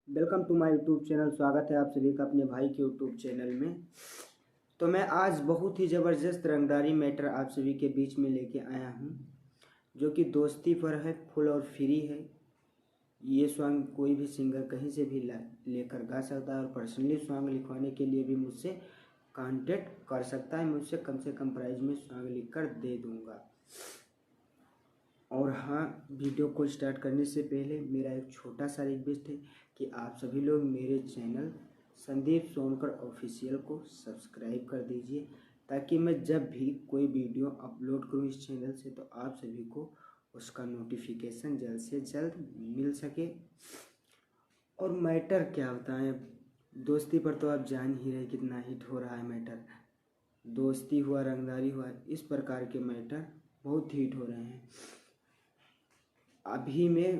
Welcome to my YouTube channel. स्वागत है आप सभी का अपने भाई के यूट्यूब चैनल में। तो मैं आज बहुत ही ज़बरदस्त रंगदारी मैटर आप सभी के बीच में लेके आया हूँ, जो कि दोस्ती पर है, फुल और फ्री है। ये सॉन्ग कोई भी सिंगर कहीं से भी लेकर गा सकता है और पर्सनली सॉन्ग लिखवाने के लिए भी मुझसे कांटेक्ट कर सकता है। मुझसे कम से कम प्राइस में सॉन्ग लिख कर दे दूँगा। और हाँ, वीडियो को स्टार्ट करने से पहले मेरा एक छोटा सा रिक्वेस्ट है कि आप सभी लोग मेरे चैनल संदीप सोनकर ऑफिशियल को सब्सक्राइब कर दीजिए, ताकि मैं जब भी कोई वीडियो अपलोड करूँ इस चैनल से तो आप सभी को उसका नोटिफिकेशन जल्द से जल्द मिल सके। और मैटर क्या बताएं, दोस्ती पर तो आप जान ही रहे कितना हिट हो रहा है मैटर। दोस्ती हुआ, रंगदारी हुआ, इस प्रकार के मैटर बहुत हिट हो रहे हैं। अभी मैं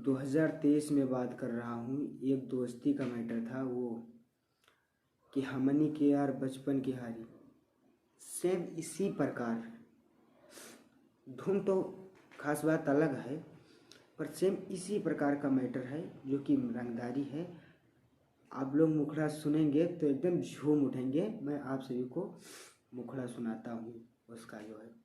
2023 में बात कर रहा हूँ। एक दोस्ती का मैटर था वो कि हमनी के यार बचपन की हारी, सेम इसी प्रकार। धुन तो खास बात अलग है, पर सेम इसी प्रकार का मैटर है जो कि रंगदारी है। आप लोग मुखड़ा सुनेंगे तो एकदम झूम उठेंगे। मैं आप सभी को मुखड़ा सुनाता हूँ उसका, जो है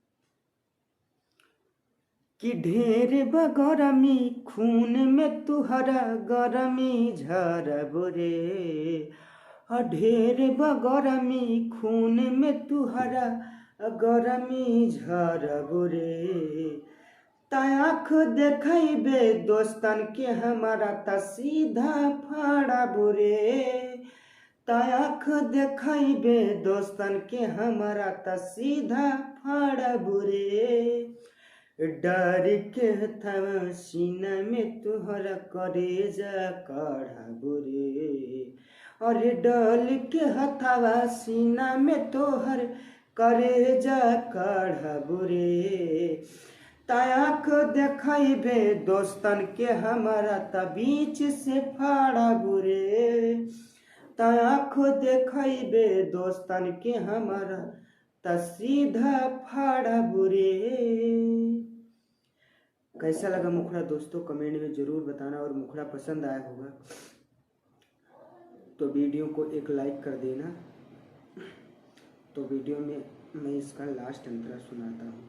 कि ढेर बगरमी खून में तुहरा गरमी झरब रे। ढेर बगरमी खून में तुहरा गरमी झरब रे। ताख देखबे दोस्तन के हमारा त सीधा फाड़ब रे। ताख देखबे दोस्तन के हमारा त सीधा फाड़ब रे। डर के थवा सीना में तुहरा करेजा काढ़ब रे। अरे डल के हथवा सीना में तोहर करेजा काढ़ब रे। ताख देखबे दोस्तन के हमारा त बीच से फाड़ब रे। ताख देखबे दोस्तन के हमारा त सीधा फाड़ब रे। कैसा लगा मुखड़ा दोस्तों, कमेंट में ज़रूर बताना। और मुखड़ा पसंद आया होगा तो वीडियो को एक लाइक कर देना। तो वीडियो में मैं इसका लास्ट अंतरा सुनाता हूँ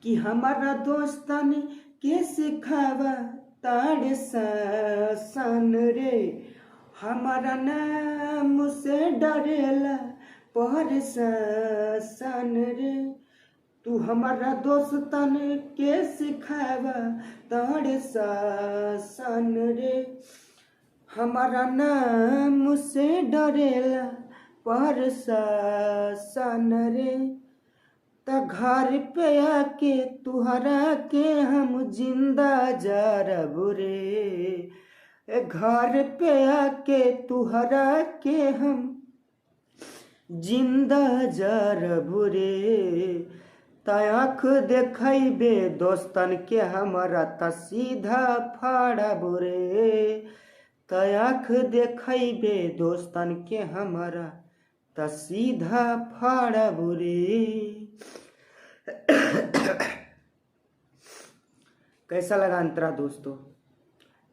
कि हमारा दोस्तन के सिखावा ताड़ सन रे। हमारा नाम से डरेला पर सन रे। तू हमारा दोस्तन के सिखावा ताड़ सन रे। हमारा नाम से डरेला पर सन रे। त घर पे आके तुहरा के हम जिंदा जरब रे। घर पे आके तुहरा के हम जिंदा जरब रे। ताख देखबे दोस्तन के हमारा त सीधा फाड़ब रे। ताख देखबे दोस्तन के हमारा त सीधा फाड़ब रे। कैसा लगा अंतरा दोस्तों,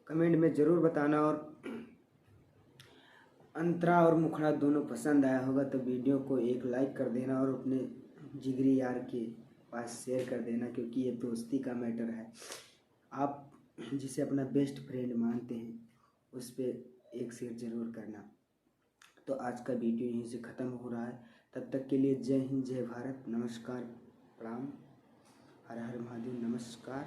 कमेंट में ज़रूर बताना। और अंतरा और मुखड़ा दोनों पसंद आया होगा तो वीडियो को एक लाइक कर देना और अपने जिगरी यार के पास शेयर कर देना, क्योंकि ये दोस्ती का मैटर है। आप जिसे अपना बेस्ट फ्रेंड मानते हैं उस पर एक शेयर ज़रूर करना। तो आज का वीडियो यहीं से ख़त्म हो रहा है। तब तक के लिए जय हिंद, जय भारत, नमस्कार, प्रणाम, हर हर महादेव, नमस्कार।